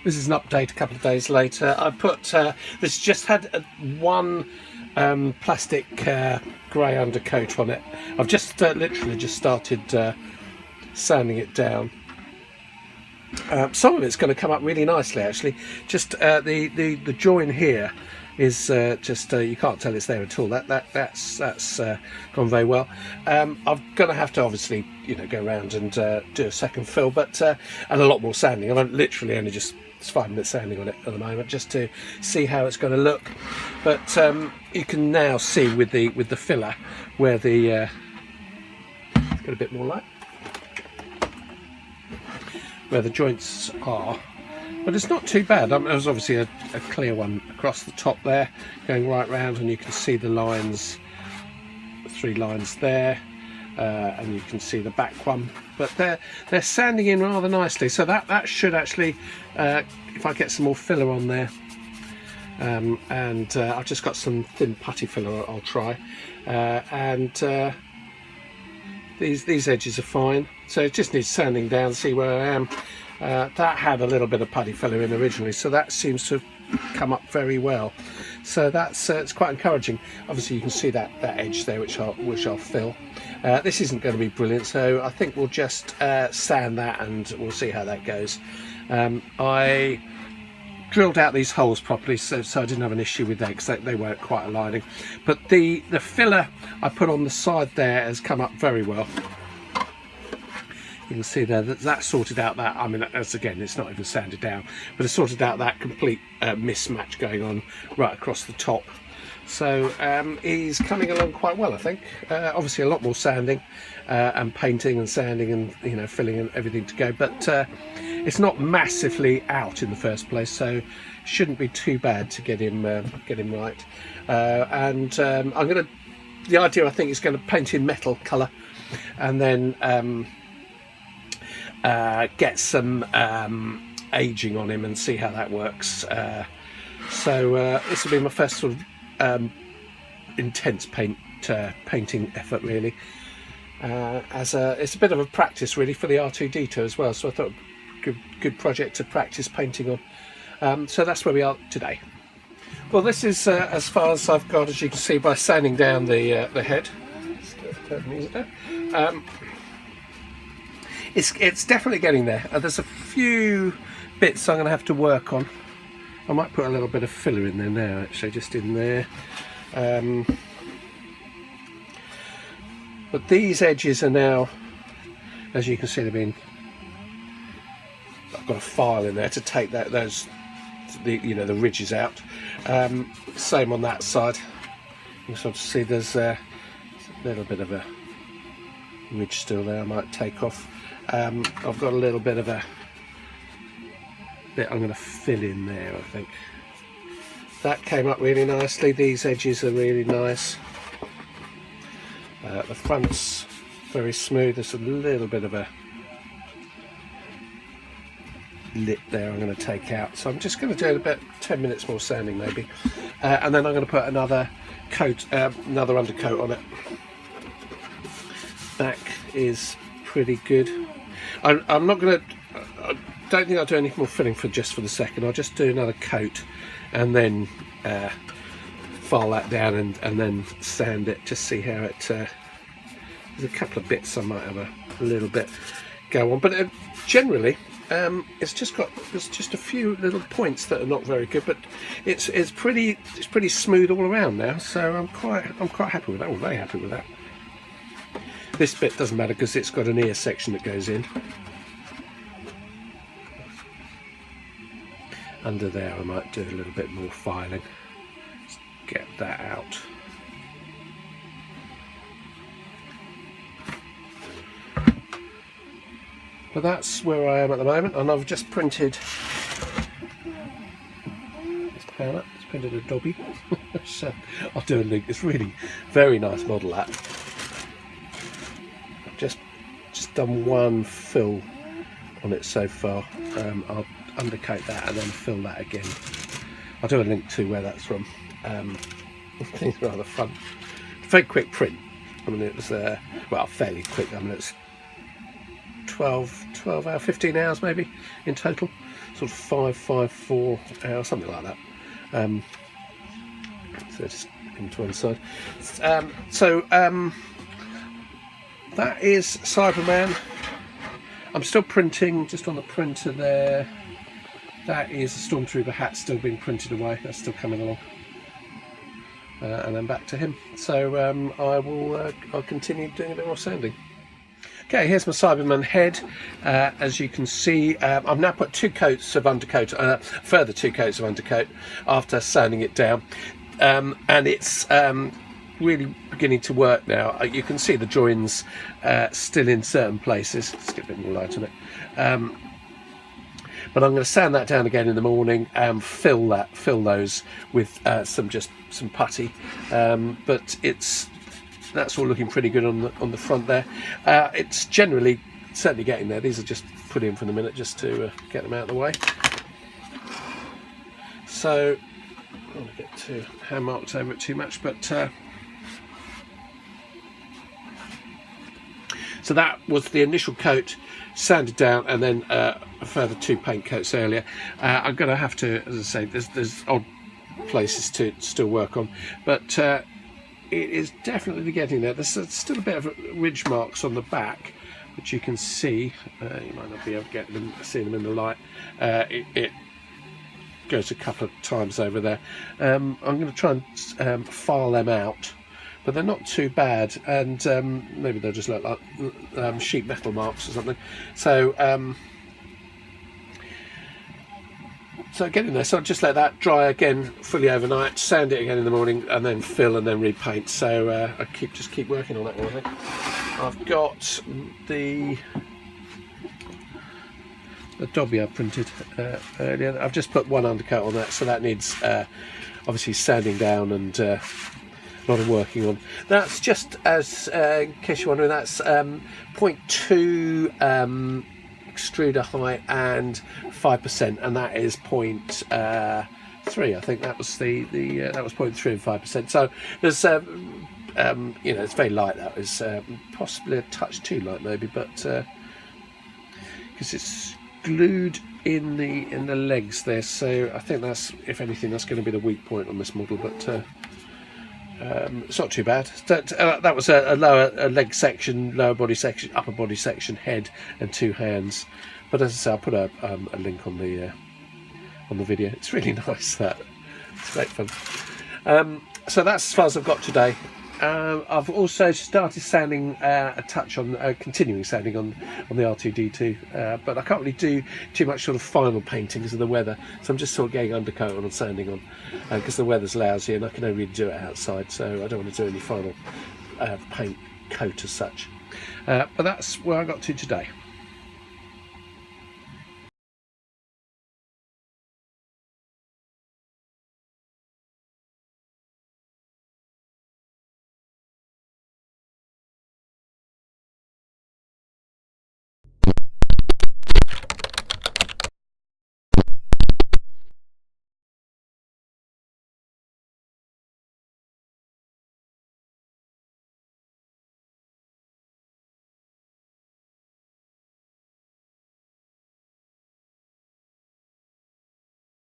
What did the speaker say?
This is an update a couple of days later. I put this just had one plastic grey undercoat on it. I've just literally just started sanding it down. Some of it's going to come up really nicely actually. Just the join here is just you can't tell it's there at all. That's gone very well. I'm going to have to obviously go around and do a second fill, but and a lot more sanding. I'm literally only just 5 minutes sanding on it at the moment just to see how it's going to look. But you can now see with the filler where the got a bit more light where the joints are. But it's not too bad. There's obviously a clear one across the top there, going right round, and you can see the lines, 3 lines there, and you can see the back one. But they're sanding in rather nicely, so that should actually, if I get some more filler on there, and I've just got some thin putty filler I'll try, and these edges are fine. So it just needs sanding down, see where I am. That had a little bit of putty filler in originally, so that seems to have come up very well. So that's it's quite encouraging. Obviously you can see that edge there, which I'll fill. This isn't going to be brilliant, so I think we'll just sand that and we'll see how that goes. I drilled out these holes properly, so I didn't have an issue with that because they weren't quite aligning. But the filler I put on the side there has come up very well. You can see there that sorted out that, I mean, as again, it's not even sanded down, but it sorted out that complete mismatch going on right across the top. So he's coming along quite well, I think. Obviously a lot more sanding and painting and sanding and filling and everything to go, but it's not massively out in the first place, so shouldn't be too bad to get him right. And the idea I think is going to paint in metal colour, and then get some aging on him and see how that works. So this will be my first sort of intense painting effort really. It's a bit of a practice really for the R2D2 as well, so I thought good project to practice painting on. So that's where we are today. Well, this is as far as I've got, as you can see by sanding down the head. It's definitely getting there. There's a few bits I'm going to have to work on. I might put a little bit of filler in there now, actually, just in there. But these edges are now, as you can see, I've got a file in there to take the ridges out. Same on that side. You can sort of see there's a little bit of a ridge still there. I might take off. I've got a little bit of a bit I'm going to fill in there, I think. That came up really nicely. These edges are really nice. The front's very smooth. There's a little bit of a lip there I'm going to take out. So I'm just going to do about 10 minutes more sanding maybe. And then I'm going to put another undercoat on it. Back is pretty good. I'm not going to, I don't think I'll do any more filling for the second. I'll just do another coat and then file that down and then sand it to see how it, there's a couple of bits I might have a little bit go on, but generally there's just a few little points that are not very good, but it's pretty smooth all around now, so I'm quite happy with that. I'm very happy with that. This bit doesn't matter because it's got an ear section that goes in. Under there I might do a little bit more filing. Let's get that out. But that's where I am at the moment, and I've just printed, let's pan up, it's printed a Dobby. So I'll do a link. It's really very nice model that. Just done one fill on it so far. I'll undercoat that and then fill that again. I'll do a link to where that's from. It's rather fun. Very quick print. I mean, it was well, fairly quick. I mean, it's 12 hours, 15 hours maybe in total. sort of 554 or something like that. So just into one side. That is Cyberman. I'm still printing just on the printer there. That is a Stormtrooper hat still being printed away. That's still coming along. And then back to him. So I'll continue doing a bit more sanding. Okay, here's my Cyberman head. As you can see, I've now put 2 coats of undercoat, further 2 coats of undercoat after sanding it down, and it's really beginning to work now. You can see the joins still in certain places. Let's get a bit more light on it. But I'm going to sand that down again in the morning and fill those with some putty. But that's all looking pretty good on the front there. It's certainly getting there. These are just put in for the minute just to get them out of the way. So I don't want to get too hand marks over it too much, but so that was the initial coat, sanded down, and then a further 2 paint coats earlier. I'm going to have to, as I say, there's odd places to still work on, but it is definitely getting there. There's still a bit of ridge marks on the back, which you can see. You might not be able to see them in the light. It goes a couple of times over there. I'm going to try and file them out, but they're not too bad, and maybe they'll just look like sheet metal marks or something. So getting there, so I'll just let that dry again fully overnight, sand it again in the morning, and then fill and then repaint. So I just keep working on that one. I think I've got the Dobby I printed earlier. I've just put 1 undercoat on that, so that needs obviously sanding down and a lot of working on. That's just as in case you're wondering, that's 0.2 extruder height and 5%, and that is 0.3. I think that was that was 0.3 and 5%. So there's it's very light. That was possibly a touch too light maybe, but because it's glued in the legs there, so I think that's, if anything, that's going to be the weak point on this model, but it's not too bad. That was a leg section, lower body section, upper body section, head and 2 hands. But as I say, I'll put a link on the video. It's really nice. It's great fun. So that's as far as I've got today. I've also started sanding a touch on continuing sanding on the R2D2, but I can't really do too much sort of final painting because of the weather, so I'm just sort of getting undercoat on and sanding on because the weather's lousy and I can only really do it outside, so I don't want to do any final paint coat as such. But that's where I got to today.